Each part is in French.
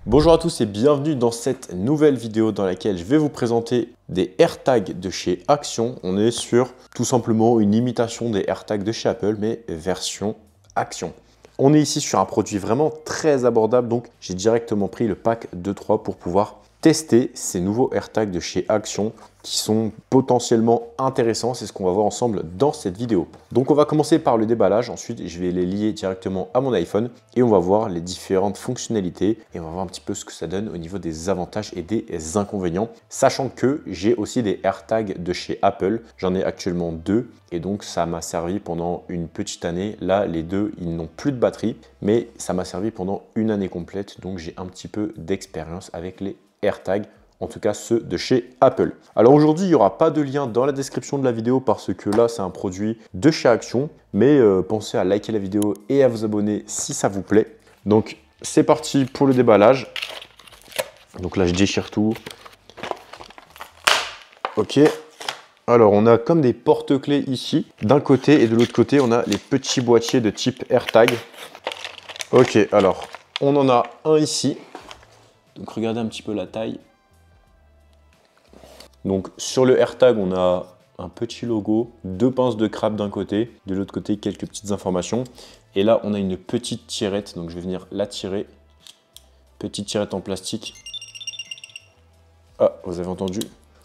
Bonjour à tous et bienvenue dans cette nouvelle vidéo dans laquelle je vais vous présenter des AirTags de chez Action. On est sur tout simplement une imitation des AirTags de chez Apple mais version Action. On est ici sur un produit vraiment très abordable, donc j'ai directement pris le pack de 3 pour pouvoir tester ces nouveaux AirTags de chez Action qui sont potentiellement intéressants. C'est ce qu'on va voir ensemble dans cette vidéo. Donc on va commencer par le déballage, ensuite je vais les lier directement à mon iPhone et on va voir les différentes fonctionnalités et on va voir un petit peu ce que ça donne au niveau des avantages et des inconvénients. Sachant que j'ai aussi des AirTags de chez Apple, j'en ai actuellement 2 et donc ça m'a servi pendant une petite année. Là les deux ils n'ont plus de batterie mais ça m'a servi pendant une année complète, donc j'ai un petit peu d'expérience avec les AirTags, en tout cas ceux de chez Apple. Alors aujourd'hui, il n'y aura pas de lien dans la description de la vidéo parce que là, c'est un produit de chez Action. Mais pensez à liker la vidéo et à vous abonner si ça vous plaît. Donc, c'est parti pour le déballage. Donc là, je déchire tout. Ok. Alors, on a comme des porte-clés ici, d'un côté, et de l'autre côté, on a les petits boîtiers de type AirTag. Ok, alors, on en a un ici. Donc, regardez un petit peu la taille. Donc sur le AirTag, on a un petit logo, 2 pinces de crabe d'un côté, de l'autre côté quelques petites informations. Et là, on a une petite tirette, donc je vais venir la tirer. Petite tirette en plastique. Ah, vous avez entendu?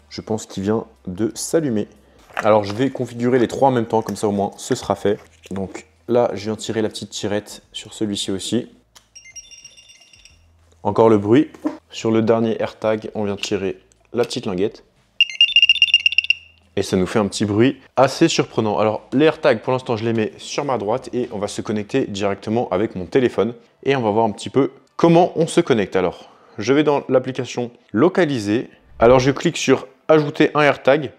Je pense qu'il vient de s'allumer. Alors je vais configurer les 3 en même temps, comme ça au moins ce sera fait. Donc là, je viens tirer la petite tirette sur celui-ci aussi. Encore le bruit. Sur le dernier AirTag, on vient tirer la petite linguette. Et ça nous fait un petit bruit assez surprenant. Alors les AirTags, pour l'instant, je les mets sur ma droite et on va se connecter directement avec mon téléphone. Et on va voir un petit peu comment on se connecte. Alors, je vais dans l'application localiser. Alors, je clique sur ajouter un AirTag.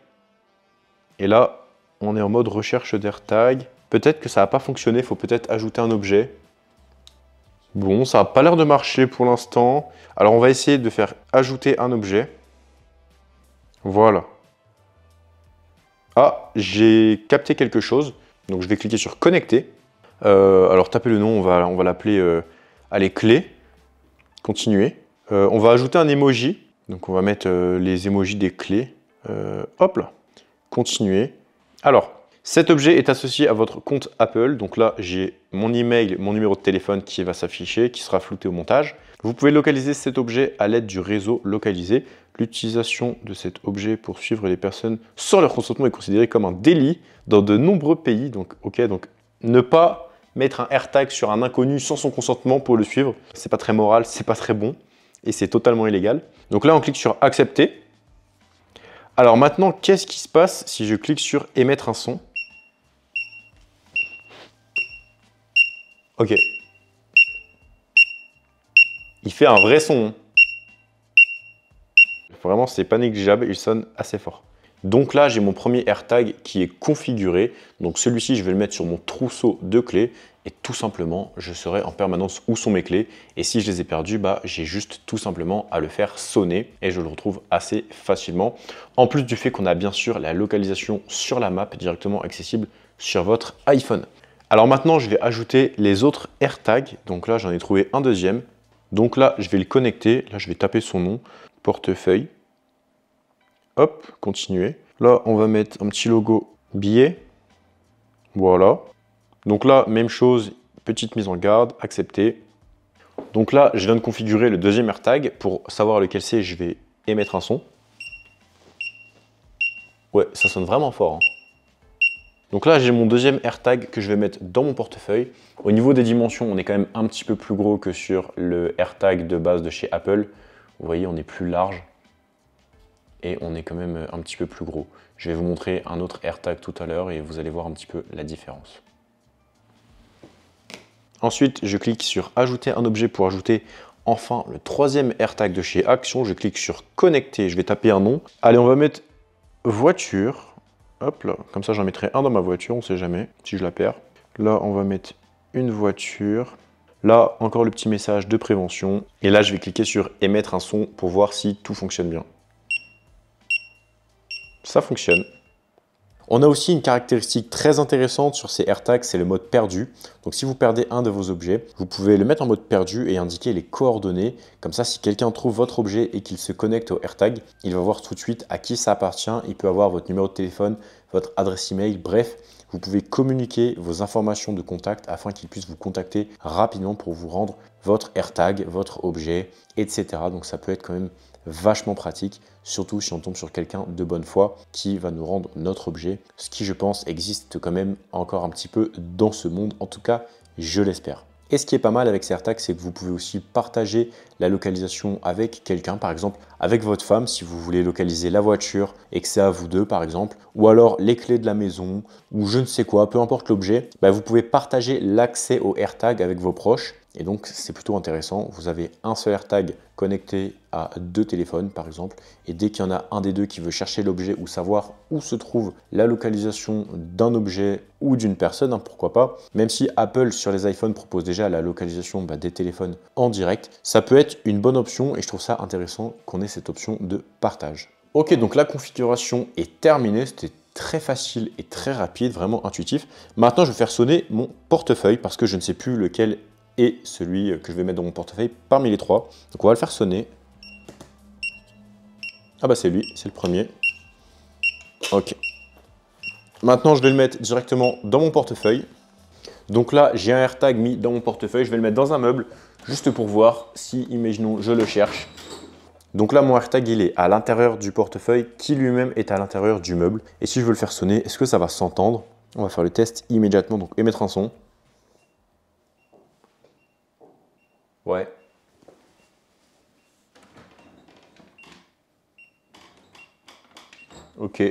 Et là, on est en mode recherche d'AirTag. Peut-être que ça n'a pas fonctionné, il faut peut-être ajouter un objet. Bon, ça n'a pas l'air de marcher pour l'instant. Alors, on va essayer de faire ajouter un objet. Voilà. Ah, j'ai capté quelque chose, donc je vais cliquer sur connecter. Alors taper le nom, on va l'appeler allez, clé. Continuer. On va ajouter un emoji, donc on va mettre les emojis des clés. Hop là, continuer. Alors, cet objet est associé à votre compte Apple, donc là j'ai mon email, mon numéro de téléphone qui va s'afficher, qui sera flouté au montage. Vous pouvez localiser cet objet à l'aide du réseau localisé. L'utilisation de cet objet pour suivre les personnes sans leur consentement est considérée comme un délit dans de nombreux pays. Donc, ok, donc ne pas mettre un AirTag sur un inconnu sans son consentement pour le suivre, c'est pas très moral, c'est pas très bon et c'est totalement illégal. Donc là, on clique sur accepter. Alors maintenant, qu'est-ce qui se passe si je clique sur émettre un son? Ok. Il fait un vrai son. Vraiment, c'est pas négligeable, il sonne assez fort. Donc là, j'ai mon premier AirTag qui est configuré. Donc celui-ci, je vais le mettre sur mon trousseau de clés. Et tout simplement, je saurai en permanence où sont mes clés. Et si je les ai perdues, j'ai juste tout simplement à le faire sonner. Et je le retrouve assez facilement. En plus du fait qu'on a bien sûr la localisation sur la map directement accessible sur votre iPhone. Alors maintenant, je vais ajouter les autres AirTags. Donc là, j'en ai trouvé un deuxième. Donc là, je vais le connecter. Là, je vais taper son nom. Portefeuille. Hop, continuer. Là, on va mettre un petit logo billet. Voilà. Donc là, même chose, petite mise en garde, accepter. Donc là, je viens de configurer le deuxième AirTag. Pour savoir lequel c'est, je vais émettre un son. Ouais, ça sonne vraiment fort. Donc là, j'ai mon deuxième AirTag que je vais mettre dans mon portefeuille. Au niveau des dimensions, on est quand même un petit peu plus gros que sur le AirTag de base de chez Apple. Vous voyez, on est plus large. Et on est quand même un petit peu plus gros. Je vais vous montrer un autre AirTag tout à l'heure et vous allez voir un petit peu la différence. Ensuite, je clique sur ajouter un objet pour ajouter enfin le troisième AirTag de chez Action. Je clique sur connecter, je vais taper un nom. Allez, on va mettre voiture. Hop là, comme ça j'en mettrai un dans ma voiture, on ne sait jamais si je la perds. Là, on va mettre une voiture. Là, encore le petit message de prévention. Et là, je vais cliquer sur émettre un son pour voir si tout fonctionne bien. Ça fonctionne. On a aussi une caractéristique très intéressante sur ces AirTags, c'est le mode perdu. Donc si vous perdez un de vos objets, vous pouvez le mettre en mode perdu et indiquer les coordonnées. Comme ça, si quelqu'un trouve votre objet et qu'il se connecte au AirTag, il va voir tout de suite à qui ça appartient. Il peut avoir votre numéro de téléphone, votre adresse email, bref, vous pouvez communiquer vos informations de contact afin qu'il puisse vous contacter rapidement pour vous rendre votre AirTag, votre objet, etc. Donc ça peut être quand même vachement pratique, surtout si on tombe sur quelqu'un de bonne foi qui va nous rendre notre objet, ce qui je pense existe quand même encore un petit peu dans ce monde, en tout cas je l'espère. Et ce qui est pas mal avec ces AirTags, c'est que vous pouvez aussi partager la localisation avec quelqu'un, par exemple avec votre femme, si vous voulez localiser la voiture et que c'est à vous deux, par exemple, ou alors les clés de la maison, ou je ne sais quoi, peu importe l'objet, vous pouvez partager l'accès au AirTag avec vos proches. Et donc, c'est plutôt intéressant. Vous avez un seul AirTag connecté à 2 téléphones, par exemple. Et dès qu'il y en a un des deux qui veut chercher l'objet ou savoir où se trouve la localisation d'un objet ou d'une personne, pourquoi pas. Même si Apple, sur les iPhones, propose déjà la localisation des téléphones en direct, ça peut être une bonne option et je trouve ça intéressant qu'on ait cette option de partage. Ok, donc la configuration est terminée. C'était très facile et très rapide, vraiment intuitif. Maintenant, je vais faire sonner mon portefeuille parce que je ne sais plus lequel et celui que je vais mettre dans mon portefeuille parmi les trois. Donc on va le faire sonner. Ah bah c'est lui, c'est le premier. Ok. Maintenant je vais le mettre directement dans mon portefeuille. Donc là j'ai un AirTag mis dans mon portefeuille, je vais le mettre dans un meuble juste pour voir si, imaginons, je le cherche. Donc là mon AirTag il est à l'intérieur du portefeuille qui lui-même est à l'intérieur du meuble. Et si je veux le faire sonner, est-ce que ça va s'entendre? On va faire le test immédiatement, donc émettre un son. Ouais. Ok.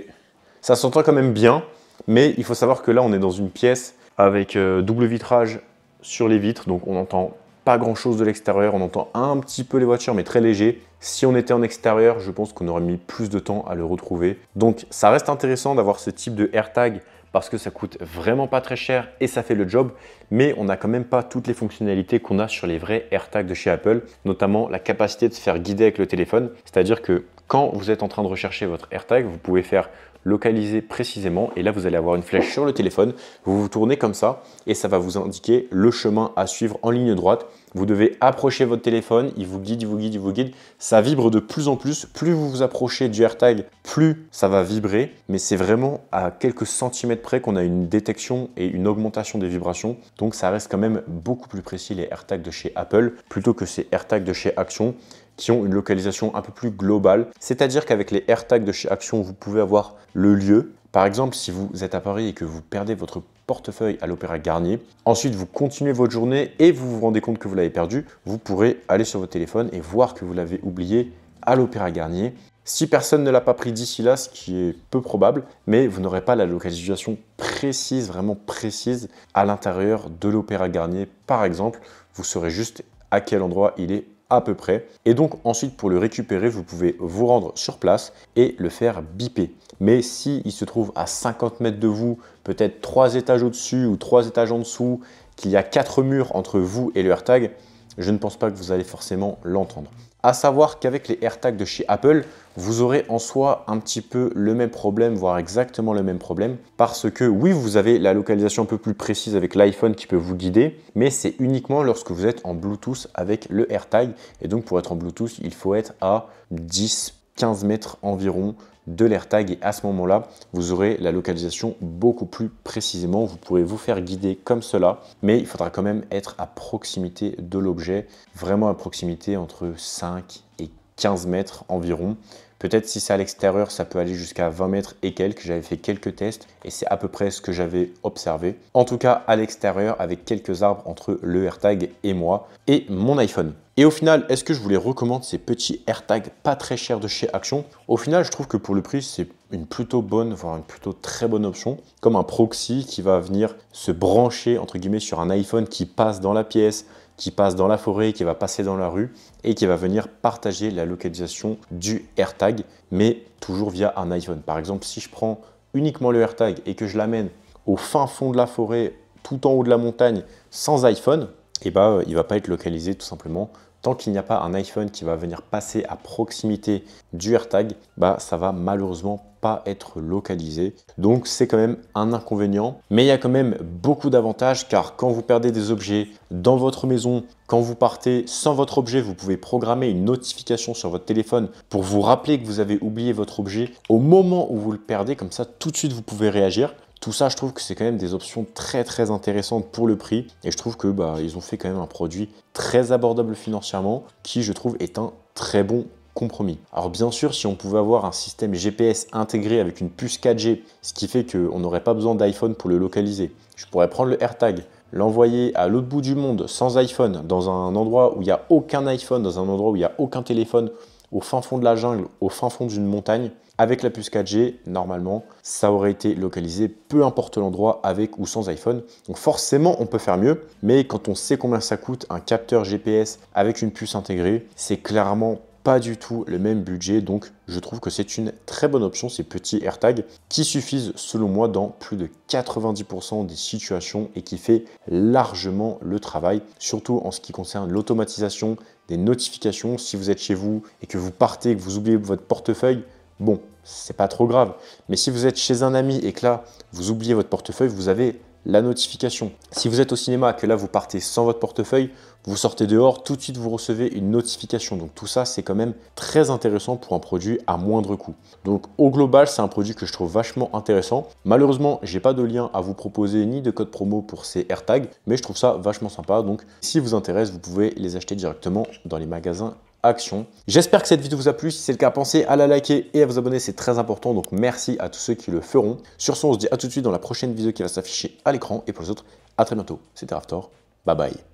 Ça s'entend quand même bien, mais il faut savoir que là, on est dans une pièce avec double vitrage sur les vitres, donc on n'entend pas grand-chose de l'extérieur. On entend un petit peu les voitures, mais très léger. Si on était en extérieur, je pense qu'on aurait mis plus de temps à le retrouver. Donc, ça reste intéressant d'avoir ce type de AirTag parce que ça coûte vraiment pas très cher et ça fait le job, mais on n'a quand même pas toutes les fonctionnalités qu'on a sur les vrais AirTags de chez Apple, notamment la capacité de se faire guider avec le téléphone. C'est-à-dire que quand vous êtes en train de rechercher votre AirTag, vous pouvez faire localiser précisément et là vous allez avoir une flèche sur le téléphone, vous vous tournez comme ça et ça va vous indiquer le chemin à suivre en ligne droite. Vous devez approcher votre téléphone, il vous guide, il vous guide, il vous guide. Ça vibre de plus en plus. Plus vous vous approchez du AirTag, plus ça va vibrer. Mais c'est vraiment à quelques centimètres près qu'on a une détection et une augmentation des vibrations. Donc ça reste quand même beaucoup plus précis les AirTags de chez Apple plutôt que ces AirTags de chez Action qui ont une localisation un peu plus globale. C'est-à-dire qu'avec les AirTags de chez Action, vous pouvez avoir le lieu. Par exemple, si vous êtes à Paris et que vous perdez votre portefeuille à l'Opéra Garnier, ensuite vous continuez votre journée et vous vous rendez compte que vous l'avez perdu, vous pourrez aller sur votre téléphone et voir que vous l'avez oublié à l'Opéra Garnier. Si personne ne l'a pas pris d'ici là, ce qui est peu probable, mais vous n'aurez pas la localisation précise, vraiment précise à l'intérieur de l'Opéra Garnier, par exemple, vous saurez juste à quel endroit il est à peu près. Et donc ensuite pour le récupérer, vous pouvez vous rendre sur place et le faire biper. Mais si il se trouve à 50 mètres de vous, peut-être 3 étages au-dessus ou 3 étages en dessous, qu'il y a 4 murs entre vous et le AirTag, je ne pense pas que vous allez forcément l'entendre. À savoir qu'avec les AirTags de chez Apple, vous aurez en soi un petit peu le même problème, voire exactement le même problème, parce que oui, vous avez la localisation un peu plus précise avec l'iPhone qui peut vous guider, mais c'est uniquement lorsque vous êtes en Bluetooth avec le AirTag. Et donc pour être en Bluetooth, il faut être à 10-15 mètres environ de l'AirTag et à ce moment-là, vous aurez la localisation beaucoup plus précisément. Vous pourrez vous faire guider comme cela, mais il faudra quand même être à proximité de l'objet, vraiment à proximité entre 5 et 15 mètres environ. Peut-être si c'est à l'extérieur, ça peut aller jusqu'à 20 mètres et quelques. J'avais fait quelques tests et c'est à peu près ce que j'avais observé. En tout cas, à l'extérieur, avec quelques arbres entre le AirTag et moi et mon iPhone. Et au final, est-ce que je vous les recommande ces petits AirTags pas très chers de chez Action? Au final, je trouve que pour le prix, c'est une plutôt bonne, voire une plutôt très bonne option. Comme un proxy qui va venir se brancher entre guillemets sur un iPhone qui passe dans la pièce, qui passe dans la forêt, qui va passer dans la rue et qui va venir partager la localisation du AirTag, mais toujours via un iPhone. Par exemple, si je prends uniquement le AirTag et que je l'amène au fin fond de la forêt, tout en haut de la montagne, sans iPhone, il ne va pas être localisé tout simplement tant qu'il n'y a pas un iPhone qui va venir passer à proximité du AirTag, bah, ça va malheureusement pas être localisé. Donc c'est quand même un inconvénient, mais il y a quand même beaucoup d'avantages car quand vous perdez des objets dans votre maison, quand vous partez sans votre objet, vous pouvez programmer une notification sur votre téléphone pour vous rappeler que vous avez oublié votre objet au moment où vous le perdez. Comme ça, tout de suite, vous pouvez réagir. Tout ça, je trouve que c'est quand même des options très intéressantes pour le prix. Et je trouve que ils ont fait quand même un produit très abordable financièrement qui, je trouve, est un très bon compromis. Alors bien sûr, si on pouvait avoir un système GPS intégré avec une puce 4G, ce qui fait qu'on n'aurait pas besoin d'iPhone pour le localiser, je pourrais prendre le AirTag, l'envoyer à l'autre bout du monde sans iPhone, dans un endroit où il n'y a aucun iPhone, dans un endroit où il n'y a aucun téléphone, au fin fond de la jungle, au fin fond d'une montagne, avec la puce 4G, normalement, ça aurait été localisé, peu importe l'endroit, avec ou sans iPhone. Donc forcément, on peut faire mieux, mais quand on sait combien ça coûte un capteur GPS avec une puce intégrée, c'est clairement pas du tout le même budget. Donc je trouve que c'est une très bonne option, ces petits AirTags qui suffisent selon moi dans plus de 90% des situations et qui fait largement le travail, surtout en ce qui concerne l'automatisation des notifications. Si vous êtes chez vous et que vous partez, que vous oubliez votre portefeuille, bon, c'est pas trop grave. Mais si vous êtes chez un ami et que là, vous oubliez votre portefeuille, vous avez la notification. Si vous êtes au cinéma, que là, vous partez sans votre portefeuille, vous sortez dehors, tout de suite, vous recevez une notification. Donc tout ça, c'est quand même très intéressant pour un produit à moindre coût. Donc au global, c'est un produit que je trouve vachement intéressant. Malheureusement, j'ai pas de lien à vous proposer ni de code promo pour ces AirTags, mais je trouve ça vachement sympa. Donc si vous intéresse, vous pouvez les acheter directement dans les magasins Action. J'espère que cette vidéo vous a plu. Si c'est le cas, pensez à la liker et à vous abonner, c'est très important. Donc merci à tous ceux qui le feront. Sur ce, on se dit à tout de suite dans la prochaine vidéo qui va s'afficher à l'écran. Et pour les autres, à très bientôt. C'était Raftor. Bye bye.